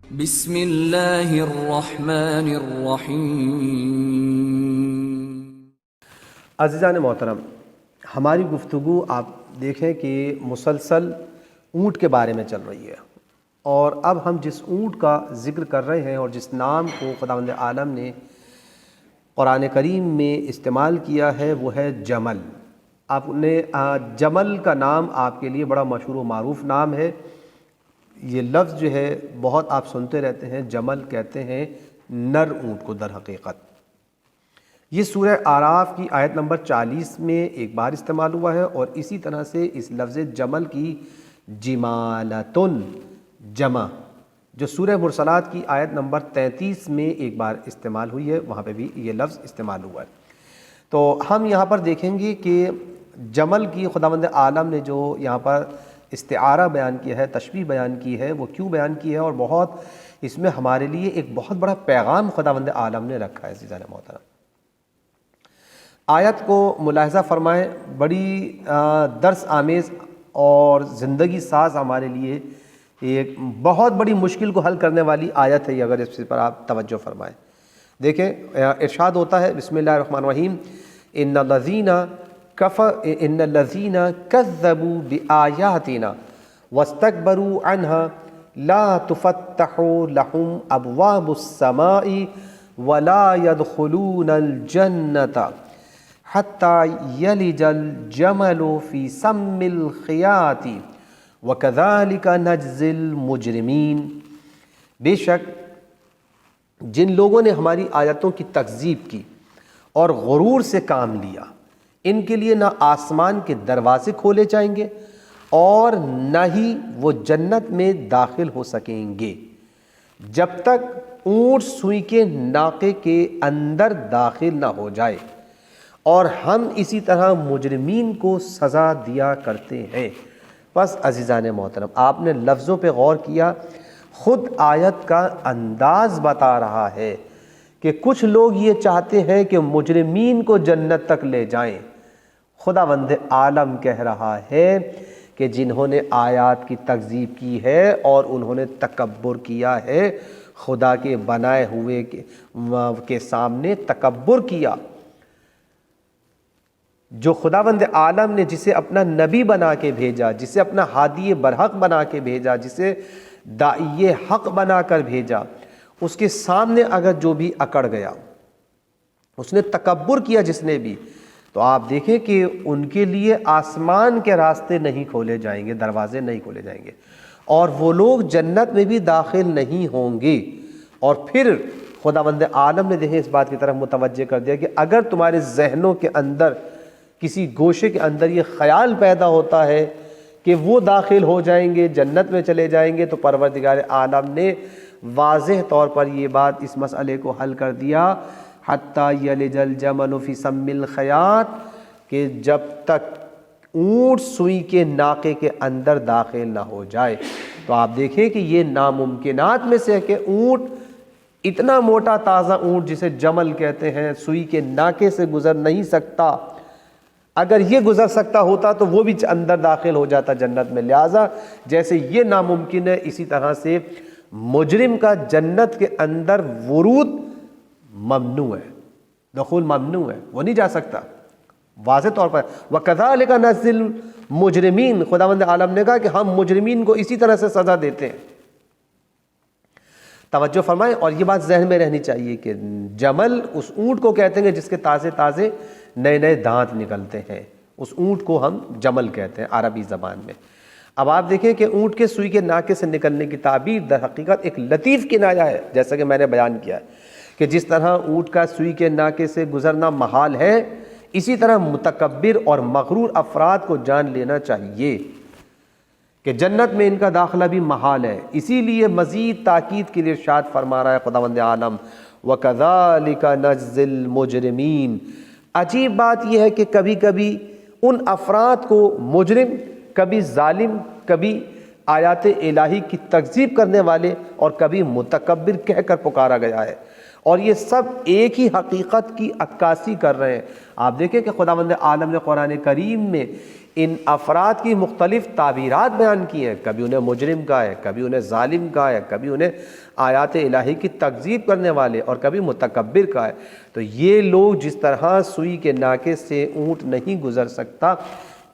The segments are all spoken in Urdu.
بسم اللہ الرحمن الرحیم۔ عزیزان محترم، ہماری گفتگو آپ دیکھیں کہ مسلسل اونٹ کے بارے میں چل رہی ہے، اور اب ہم جس اونٹ کا ذکر کر رہے ہیں اور جس نام کو خداوند عالم نے قرآن کریم میں استعمال کیا ہے وہ ہے جمل۔ آپ نے جمل کا نام آپ کے لیے بڑا مشہور و معروف نام ہے۔ یہ لفظ جو ہے بہت آپ سنتے رہتے ہیں، جمل کہتے ہیں نر اونٹ کو در حقیقت۔ یہ سورہ اعراف کی آیت نمبر 40 میں ایک بار استعمال ہوا ہے، اور اسی طرح سے اس لفظ جمل کی جمالتن جمع جو سورہ مرسلات کی آیت نمبر 33 میں ایک بار استعمال ہوئی ہے، وہاں پہ بھی یہ لفظ استعمال ہوا ہے۔ تو ہم یہاں پر دیکھیں گے کہ جمل کی خداوند عالم نے جو یہاں پر استعارہ بیان کیا ہے، تشبیہ بیان کی ہے، وہ کیوں بیان کی ہے، اور بہت اس میں ہمارے لیے ایک بہت بڑا پیغام خداوند عالم نے رکھا ہے۔ عزیزان محترم، آیت کو ملاحظہ فرمائیں، بڑی درس آمیز اور زندگی ساز ہمارے لیے ایک بہت بڑی مشکل کو حل کرنے والی آیت ہے یہ، اگر اس پر آپ توجہ فرمائیں۔ دیکھیں ارشاد ہوتا ہے، بسم اللہ الرحمن الرحیم، ان الذین کذبوا بآیاتنا واستکبروا عنها لا تفتح لهم ابواب السماء ولا يدخلون الجنة حتى يلج الجمل في سم الخياط وكذلك نجزي المجرمین۔ بے شک جن لوگوں نے ہماری آیتوں کی تکذیب کی اور غرور سے کام لیا، ان کے لیے نہ آسمان کے دروازے کھولے جائیں گے اور نہ ہی وہ جنت میں داخل ہو سکیں گے جب تک اونٹ سوئی کے ناقے کے اندر داخل نہ ہو جائے، اور ہم اسی طرح مجرمین کو سزا دیا کرتے ہیں۔ بس عزیزان محترم، آپ نے لفظوں پہ غور کیا، خود آیت کا انداز بتا رہا ہے کہ کچھ لوگ یہ چاہتے ہیں کہ مجرمین کو جنت تک لے جائیں۔ خداوند عالم کہہ رہا ہے کہ جنہوں نے آیات کی تکذیب کی ہے اور انہوں نے تکبر کیا ہے، خدا کے بنائے ہوئے کے سامنے تکبر کیا، جو خداوند عالم نے جسے اپنا نبی بنا کے بھیجا، جسے اپنا ہادی برحق بنا کے بھیجا، جسے داعی حق بنا کر بھیجا، اس کے سامنے اگر جو بھی اکڑ گیا، اس نے تکبر کیا جس نے بھی، تو آپ دیکھیں کہ ان کے لیے آسمان کے راستے نہیں کھولے جائیں گے، دروازے نہیں کھولے جائیں گے، اور وہ لوگ جنت میں بھی داخل نہیں ہوں گے۔ اور پھر خداوند عالم نے دیکھیں اس بات کی طرف متوجہ کر دیا کہ اگر تمہارے ذہنوں کے اندر کسی گوشے کے اندر یہ خیال پیدا ہوتا ہے کہ وہ داخل ہو جائیں گے، جنت میں چلے جائیں گے، تو پروردگار عالم نے واضح طور پر یہ بات اس مسئلے کو حل کر دیا، حتیٰ یلج الجمل فی سم الخیاط، کہ جب تک اونٹ سوئی کے ناقے کے اندر داخل نہ ہو جائے۔ تو آپ دیکھیں کہ یہ ناممکنات میں سے ہے کہ اونٹ، اتنا موٹا تازہ اونٹ جسے جمل کہتے ہیں، سوئی کے ناقے سے گزر نہیں سکتا۔ اگر یہ گزر سکتا ہوتا تو وہ بھی اندر داخل ہو جاتا جنت میں۔ لہٰذا جیسے یہ ناممکن ہے، اسی طرح سے مجرم کا جنت کے اندر ورود ممنوع ہے، دخول ممنوع ہے، وہ نہیں جا سکتا واضح طور پر۔ وَكَذَلِكَ نَجْزِي الْمُجْرِمِينَ، خداوند عالم نے کہا کہ ہم مجرمین کو اسی طرح سے سزا دیتے ہیں۔ توجہ فرمائیں، اور یہ بات ذہن میں رہنی چاہیے کہ جمل اس اونٹ کو کہتے ہیں جس کے تازے تازے نئے نئے دانت نکلتے ہیں، اس اونٹ کو ہم جمل کہتے ہیں عربی زبان میں۔ اب آپ دیکھیں کہ اونٹ کے سوئی کے ناکے سے نکلنے کی تعبیر در حقیقت ایک لطیف کنایہ ہے، جیسا کہ میں نے بیان کیا ہے کہ جس طرح اونٹ کا سوئی کے ناکے سے گزرنا محال ہے، اسی طرح متکبر اور مغرور افراد کو جان لینا چاہیے کہ جنت میں ان کا داخلہ بھی محال ہے۔ اسی لیے مزید تاکید کے لیے ارشاد فرما رہا ہے خداوند عالم، وَكَذَلِكَ نَجْزِي الْمُجْرِمِينَ۔ عجیب بات یہ ہے کہ کبھی کبھی ان افراد کو مجرم، کبھی ظالم، کبھی آیات الہی کی تکذیب کرنے والے، اور کبھی متکبر کہہ کر پکارا گیا ہے، اور یہ سب ایک ہی حقیقت کی عکاسی کر رہے ہیں۔ آپ دیکھیں کہ خداوند عالم نے قرآن کریم میں ان افراد کی مختلف تعبیرات بیان کی ہیں، کبھی انہیں مجرم کہا ہے، کبھی انہیں ظالم کہا ہے، کبھی انہیں آیات الہی کی تکذیب کرنے والے اور کبھی متکبر کہا ہے۔ تو یہ لوگ جس طرح سوئی کے ناکے سے اونٹ نہیں گزر سکتا،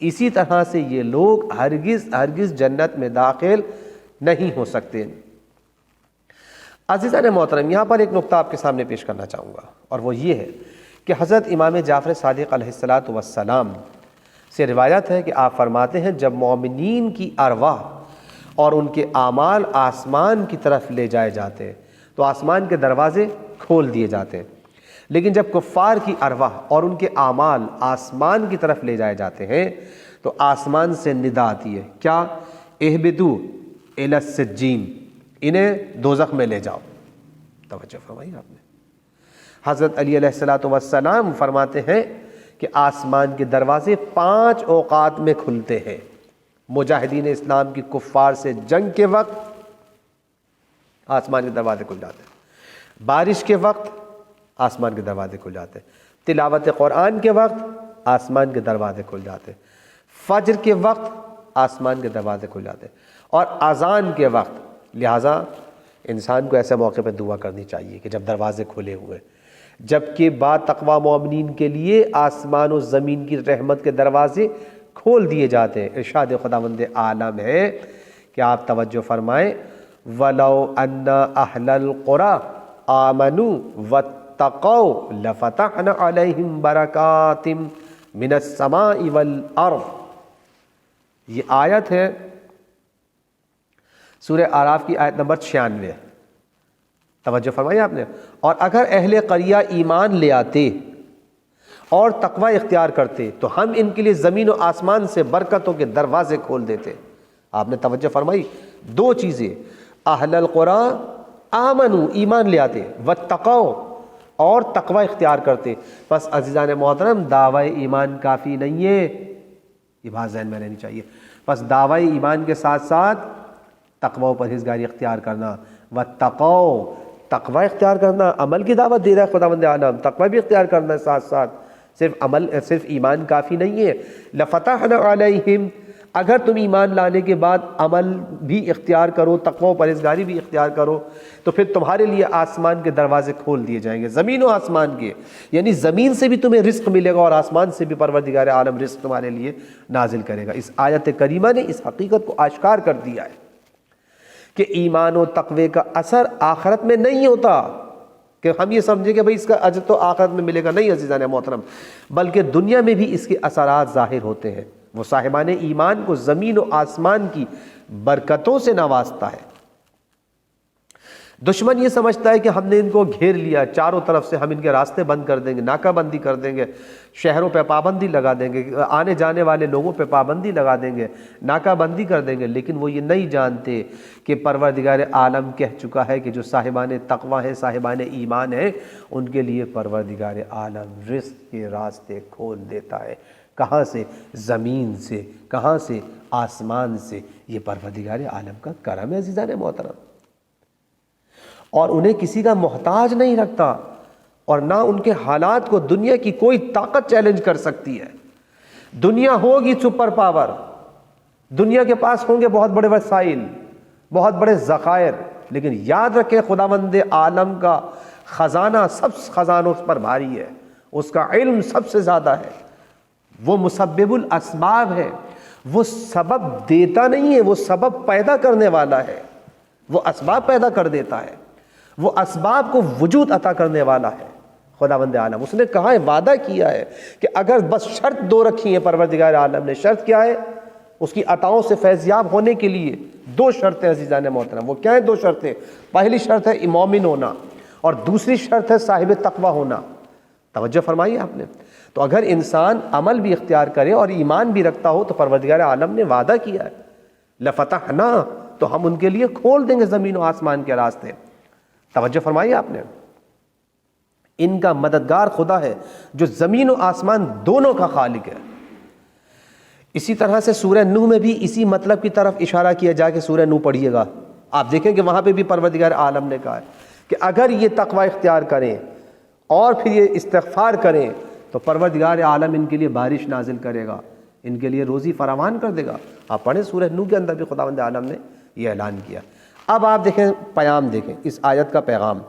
اسی طرح سے یہ لوگ ہرگز جنت میں داخل نہیں ہو سکتے۔ عزیزان محترم، یہاں پر ایک نقطہ آپ کے سامنے پیش کرنا چاہوں گا، اور وہ یہ ہے کہ حضرت امام جعفر صادق علیہ السلام سے روایت ہے کہ آپ فرماتے ہیں جب مومنین کی ارواح اور ان کے اعمال آسمان کی طرف لے جائے جاتے ہیں تو آسمان کے دروازے کھول دیے جاتے ہیں، لیکن جب کفار کی ارواح اور ان کے اعمال آسمان کی طرف لے جائے جاتے ہیں تو آسمان سے ندا آتی ہے، کیا؟ اہبطوا الی السجین، انہیں دوزخ میں لے جاؤ۔ توجہ فرمائی آپ نے۔ حضرت علی علیہ السلام فرماتے ہیں کہ آسمان کے دروازے 5 اوقات میں کھلتے ہیں۔ مجاہدین اسلام کی کفار سے جنگ کے وقت آسمان کے دروازے کھل جاتے ہیں، بارش کے وقت آسمان کے دروازے کھل جاتے ہیں، تلاوت قرآن کے وقت آسمان کے دروازے کھل جاتے ہیں، فجر کے وقت آسمان کے دروازے کھل جاتے ہیں، اور اذان کے وقت۔ لہٰذا انسان کو ایسے موقع پہ دعا کرنی چاہیے کہ جب دروازے کھلے ہوئے، جبکہ با تقوی مومنین کے لیے آسمان و زمین کی رحمت کے دروازے کھول دیے جاتے ہیں۔ ارشاد خداوند عالم ہے کہ آپ توجہ فرمائیں، وَلَوْ أَنَّ أَهْلَ الْقُرَىٰ آمَنُوا وَاتَّقَوْا لَفَتَحْنَا عَلَيْهِمْ بَرَكَاتٍ مِّنَ السَّمَاءِ وَالْأَرْضِ۔ یہ آیت ہے سورہ اعراف کی آیت نمبر 96۔ توجہ فرمائی آپ نے۔ اور اگر اہل قریہ ایمان لے آتے اور تقوی اختیار کرتے تو ہم ان کے لیے زمین و آسمان سے برکتوں کے دروازے کھول دیتے۔ آپ نے توجہ فرمائی، 2 چیزیں، اہل القریٰ آمنو، ایمان لے آتے، واتقوا، اور تقوی اختیار کرتے۔ بس عزیزان محترم، دعوی ایمان کافی نہیں ہے، یہ بات ذہن میں رہنی چاہیے۔ بس دعوی ایمان کے ساتھ ساتھ تقوی و پرہیزگاری اختیار کرنا، واتقوا، تقوی اختیار کرنا، عمل کی دعوت دے رہا ہے خداوند عالم، تقوی بھی اختیار کرنا ہے ساتھ ساتھ، صرف ایمان کافی نہیں ہے۔ لفتحنا علیہم، اگر تم ایمان لانے کے بعد عمل بھی اختیار کرو، تقوی و پرہیزگاری بھی اختیار کرو، تو پھر تمہارے لیے آسمان کے دروازے کھول دیے جائیں گے، زمین و آسمان کے، یعنی زمین سے بھی تمہیں رزق ملے گا اور آسمان سے بھی پروردگار عالم رزق تمہارے لیے نازل کرے گا۔ اس آیت کریمہ نے اس حقیقت کو آشکار کر دیا ہے کہ ایمان و تقوی کا اثر آخرت میں نہیں ہوتا، کہ ہم یہ سمجھیں کہ بھئی اس کا اجر تو آخرت میں ملے گا، نہیں عزیزان محترم، بلکہ دنیا میں بھی اس کے اثرات ظاہر ہوتے ہیں۔ وہ صاحبان ایمان کو زمین و آسمان کی برکتوں سے نوازتا ہے۔ دشمن یہ سمجھتا ہے کہ ہم نے ان کو گھیر لیا، چاروں طرف سے ہم ان کے راستے بند کر دیں گے، ناکہ بندی کر دیں گے، شہروں پہ پابندی لگا دیں گے، آنے جانے والے لوگوں پہ پابندی لگا دیں گے، ناکہ بندی کر دیں گے، لیکن وہ یہ نہیں جانتے کہ پروردگار عالم کہہ چکا ہے کہ جو صاحبان تقوی ہیں، صاحبان ایمان ہیں، ان کے لیے پروردگار عالم رزق کے راستے کھول دیتا ہے۔ کہاں سے؟ زمین سے۔ کہاں سے؟ آسمان سے۔ یہ پروردگار عالم کا کرم ہے عزیزان محترم، اور انہیں کسی کا محتاج نہیں رکھتا، اور نہ ان کے حالات کو دنیا کی کوئی طاقت چیلنج کر سکتی ہے۔ دنیا ہوگی سپر پاور، دنیا کے پاس ہوں گے بہت بڑے وسائل، بہت بڑے ذخائر، لیکن یاد رکھیں خداوند عالم کا خزانہ سب خزانوں پر بھاری ہے، اس کا علم سب سے زیادہ ہے، وہ مسبب الاسباب ہے، وہ سبب دیتا نہیں ہے، وہ سبب پیدا کرنے والا ہے، وہ اسباب پیدا کر دیتا ہے، وہ اسباب کو وجود عطا کرنے والا ہے خداوند عالم۔ اس نے کہا ہے، وعدہ کیا ہے کہ اگر بس شرط 2 رکھی ہیں پروردگار عالم نے، شرط کیا ہے؟ اس کی عطاؤں سے فیضیاب ہونے کے لیے 2 شرطیں عزیزان محترم۔ وہ کیا ہیں 2 شرطیں؟ پہلی شرط ہے مومن ہونا، اور دوسری شرط ہے صاحب تقوی ہونا۔ توجہ فرمائیے آپ نے۔ تو اگر انسان عمل بھی اختیار کرے اور ایمان بھی رکھتا ہو تو پروردگار عالم نے وعدہ کیا ہے، لفتحنا، تو ہم ان کے لیے کھول دیں گے زمین و آسمان کے راستے۔ توجہ فرمائیے آپ نے۔ ان کا مددگار خدا ہے جو زمین و آسمان دونوں کا خالق ہے۔ اسی طرح سے سورہ نوح میں بھی اسی مطلب کی طرف اشارہ کیا جا کے سورہ نوح پڑھیے گا، آپ دیکھیں کہ وہاں پہ بھی پروردگار عالم نے کہا ہے کہ اگر یہ تقوی اختیار کریں اور پھر یہ استغفار کریں تو پروردگار عالم ان کے لیے بارش نازل کرے گا، ان کے لیے روزی فراوان کر دے گا۔ آپ پڑھیں سورہ نوح کے اندر بھی خداوند عالم نے یہ اعلان کیا۔ اب آپ دیکھیں پیام، دیکھیں اس آیت کا پیغام۔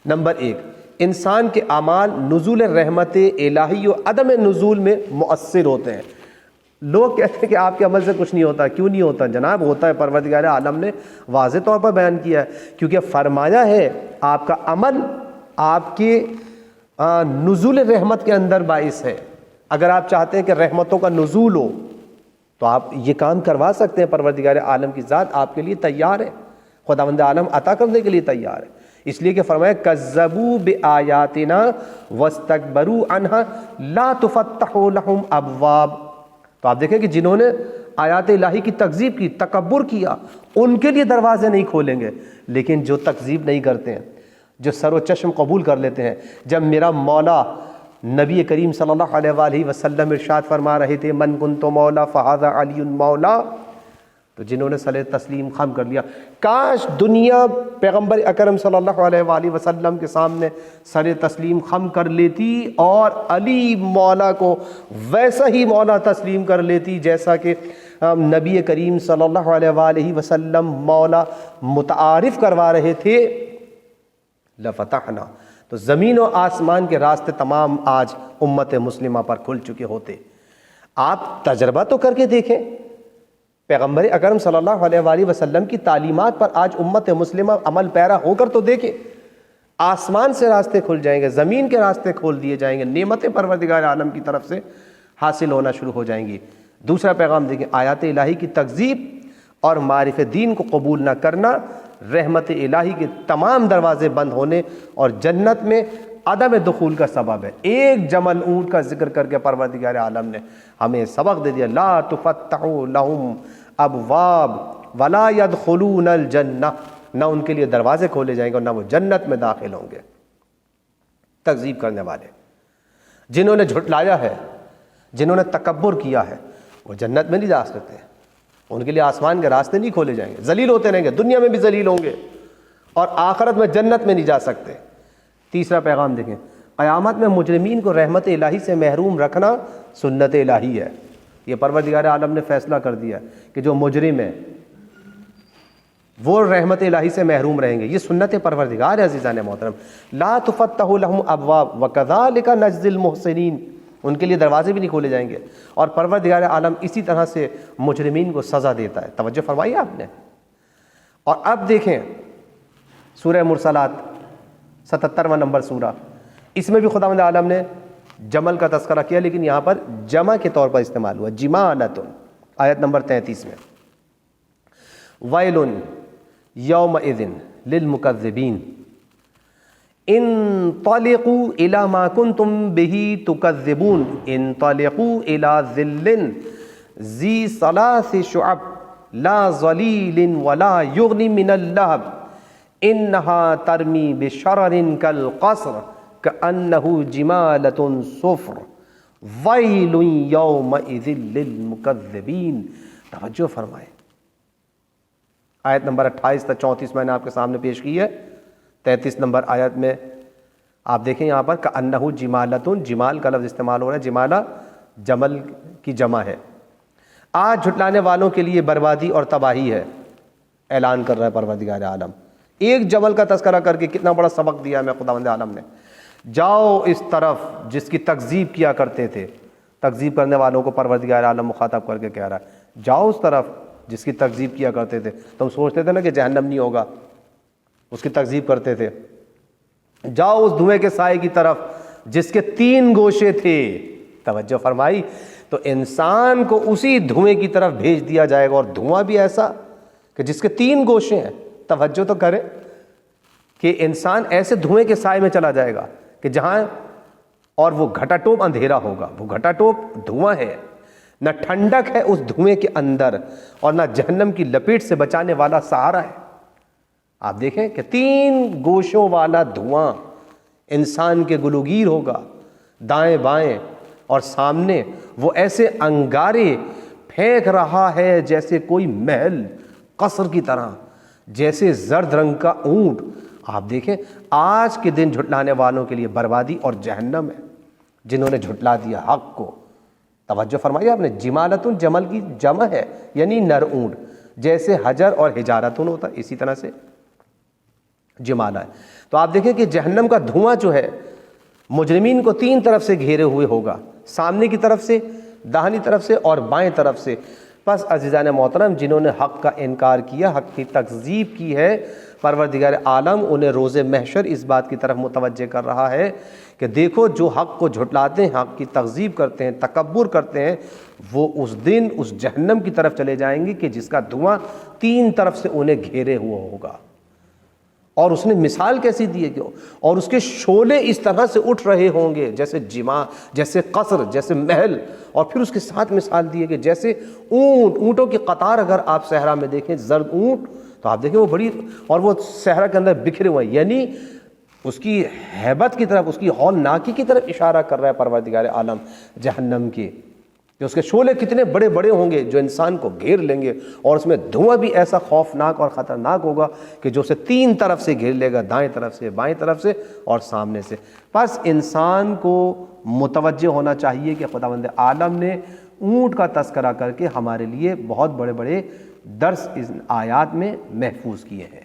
نمبر 1، انسان کے اعمال نزول رحمت الہی و عدم نزول میں مؤثر ہوتے ہیں۔ لوگ کہتے ہیں کہ آپ کے عمل سے کچھ نہیں ہوتا، کیوں نہیں ہوتا؟ جناب ہوتا ہے، پروردگار عالم نے واضح طور پر بیان کیا ہے، کیونکہ فرمایا ہے آپ کا عمل آپ کے نزول رحمت کے اندر باعث ہے۔ اگر آپ چاہتے ہیں کہ رحمتوں کا نزول ہو تو آپ یہ کام کروا سکتے ہیں، پروردگار عالم کی ذات آپ کے لیے تیار ہے، خداوند عالم عطا کرنے کے لیے تیار ہے۔ اس لیے کہ فرمایا کذبوا بآیاتنا واستکبروا عنہا لا تفتح لهم ابواب۔ تو آپ دیکھیں کہ جنہوں نے آیات الہی کی تکذیب کی، تکبر کیا، ان کے لیے دروازے نہیں کھولیں گے۔ لیکن جو تکذیب نہیں کرتے ہیں، جو سر و چشم قبول کر لیتے ہیں، جب میرا مولا نبی کریم صلی اللہ علیہ وآلہ وسلم ارشاد فرما رہے تھے من کنت مولا فہذا علی مولا، تو جنہوں نے صلح تسلیم خم کر لیا، کاش دنیا پیغمبر اکرم صلی اللہ علیہ وآلہ وسلم کے سامنے صلح تسلیم خم کر لیتی اور علی مولا کو ویسا ہی مولا تسلیم کر لیتی جیسا کہ نبی کریم صلی اللہ علیہ وآلہ وسلم مولا متعارف کروا رہے تھے، لفتحنا، تو زمین و آسمان کے راستے تمام آج امت مسلمہ پر کھل چکے ہوتے۔ آپ تجربہ تو کر کے دیکھیں، پیغمبر اکرم صلی اللہ علیہ وآلہ وسلم کی تعلیمات پر آج امت مسلمہ عمل پیرا ہو کر تو دیکھیں، آسمان سے راستے کھل جائیں گے، زمین کے راستے کھول دیے جائیں گے، نعمتیں پروردگار عالم کی طرف سے حاصل ہونا شروع ہو جائیں گی۔ دوسرا پیغام دیکھیں، آیات الہی کی تکذیب اور معرف دین کو قبول نہ کرنا رحمت الہی کے تمام دروازے بند ہونے اور جنت میں عدم دخول کا سبب ہے۔ ایک جمل اونٹ کا ذکر کر کے پروردگار عالم نے ہمیں سبق دے دیا، لا تفتح لهم ابواب ولا يدخلون الجنہ، نہ ان کے لیے دروازے کھولے جائیں گے اور نہ وہ جنت میں داخل ہوں گے۔ تکذیب کرنے والے، جنہوں نے جھٹلایا ہے، جنہوں نے تکبر کیا ہے، وہ جنت میں نہیں جا سکتے، ان کے لیے آسمان کے راستے نہیں کھولے جائیں گے، ذلیل ہوتے رہیں گے، دنیا میں بھی ذلیل ہوں گے اور آخرت میں جنت میں نہیں جا سکتے۔ تیسرا پیغام دیکھیں، قیامت میں مجرمین کو رحمت الہی سے محروم رکھنا سنت الہی ہے۔ یہ پروردگار عالم نے فیصلہ کر دیا کہ جو مجرم ہیں وہ رحمت الہی سے محروم رہیں گے، یہ سنت پروردگار ہے۔ عزیزان محترم، لا تفتح لهم ابواب وکذالک نجزی المحسنین، ان کے لیے دروازے بھی نہیں کھولے جائیں گے اور پروردگار عالم اسی طرح سے مجرمین کو سزا دیتا ہے۔ توجہ فرمائی آپ نے۔ اور اب دیکھیں سورہ مرسلات 77واں نمبر سورہ، اس میں بھی خداوند عالم نے جمل کا تذکرہ کیا، لیکن یہاں پر جمع کے طور پر استعمال ہوا، جمالۃ، آیت نمبر 33 میں، ویل یومئذ للمکذبین انطلقوا الی ما کنتم بہ تکذبون انطلقوا الی ظل ذی ثلاث شعب لا ظلیل ولا یغنی من اللہب انہا ترمی بشرر کالقصر کأنہ جمالۃ صفر ویل یومئذ للمکذبین۔ توجہ فرمائیں، آیت نمبر 28 تا 34 میں نے آپ کے سامنے پیش کی ہے۔ 33 نمبر آیت میں آپ دیکھیں یہاں پر کأنہ جمالۃ، جمال کا لفظ استعمال ہو رہا ہے، جمالہ جمل کی جمع ہے۔ آج جھٹلانے والوں کے لیے بربادی اور تباہی ہے، اعلان کر رہا ہے پروردگار عالم۔ ایک جمل کا تذکرہ کر کے کتنا بڑا سبق دیا ہمیں خداوند عالم نے۔ جاؤ اس طرف جس کی تکذیب کیا کرتے تھے، تکذیب کرنے والوں کو پروردگار عالم مخاطب کر کے کہہ رہا ہے جاؤ اس طرف جس کی تکذیب کیا کرتے تھے۔ تم سوچتے تھے نا کہ جہنم نہیں ہوگا، اس کی تکذیب کرتے تھے، جاؤ اس دھوئیں کے سائے کی طرف جس کے 3 گوشے تھے۔ توجہ فرمائی، تو انسان کو اسی دھوئیں کی طرف بھیج دیا جائے گا، اور دھواں بھی ایسا کہ جس کے 3 گوشے ہیں۔ توجہ تو کرے کہ انسان ایسے دھوئیں کے سائے میں چلا جائے گا کہ جہاں اور وہ گھٹا ٹوپ اندھیرا ہوگا، وہ گھٹا ٹوپ دھواں ہے، نہ ٹھنڈک ہے اس دھوئیں کے اندر اور نہ جہنم کی لپیٹ سے بچانے والا سہارا ہے۔ آپ دیکھیں کہ 3 گوشوں والا دھواں انسان کے گلوگیر ہوگا، دائیں بائیں اور سامنے وہ ایسے انگارے پھینک رہا ہے جیسے کوئی محل قصر کی طرح، جیسے زرد رنگ کا اونٹ۔ آپ دیکھیں آج کے دن جھٹلانے والوں کے لیے بربادی اور جہنم ہے، جنہوں نے جھٹلا دیا حق کو، توجہ فرمائیے آپ نے، جمالتن جمل کی جمع ہے یعنی نر اونٹ، جیسے حجر اور حجارتن ہوتا ہے اسی طرح سے جمالہ ہے۔ تو آپ دیکھیں کہ جہنم کا دھواں جو ہے مجرمین کو 3 طرف سے گھیرے ہوئے ہوگا، سامنے کی طرف سے، داہنی طرف سے اور بائیں طرف سے۔ پس عزیزان محترم، جنہوں نے حق کا انکار کیا، حق کی تکذیب کی ہے، پروردگار عالم انہیں روز محشر اس بات کی طرف متوجہ کر رہا ہے کہ دیکھو جو حق کو جھٹلاتے ہیں، حق کی تکذیب کرتے ہیں، تکبر کرتے ہیں، وہ اس دن اس جہنم کی طرف چلے جائیں گے کہ جس کا دھواں 3 طرف سے انہیں گھیرے ہوا ہوگا۔ اور اس نے مثال کیسی دی ہے کہ اور اس کے شعلے اس طرح سے اٹھ رہے ہوں گے جیسے جمع، جیسے قصر، جیسے محل، اور پھر اس کے ساتھ مثال دی ہے کہ جیسے اونٹوں کی قطار اگر آپ صحرا میں دیکھیں، زرد اونٹ تو آپ دیکھیں وہ بڑی، اور وہ صحرا کے اندر بکھرے ہوئے ہیں، یعنی اس کی ہیبت کی طرف، اس کی ہولناکی کی طرف اشارہ کر رہا ہے پروردگار عالم جہنم کے، کہ اس کے شعلے کتنے بڑے بڑے ہوں گے جو انسان کو گھیر لیں گے، اور اس میں دھواں بھی ایسا خوفناک اور خطرناک ہوگا کہ جو اسے 3 طرف سے گھیر لے گا، دائیں طرف سے، بائیں طرف سے اور سامنے سے۔ پس انسان کو متوجہ ہونا چاہیے کہ خداوند عالم نے اونٹ کا تذکرہ کر کے ہمارے لیے بہت بڑے بڑے درس اس آیات میں محفوظ کیے ہیں۔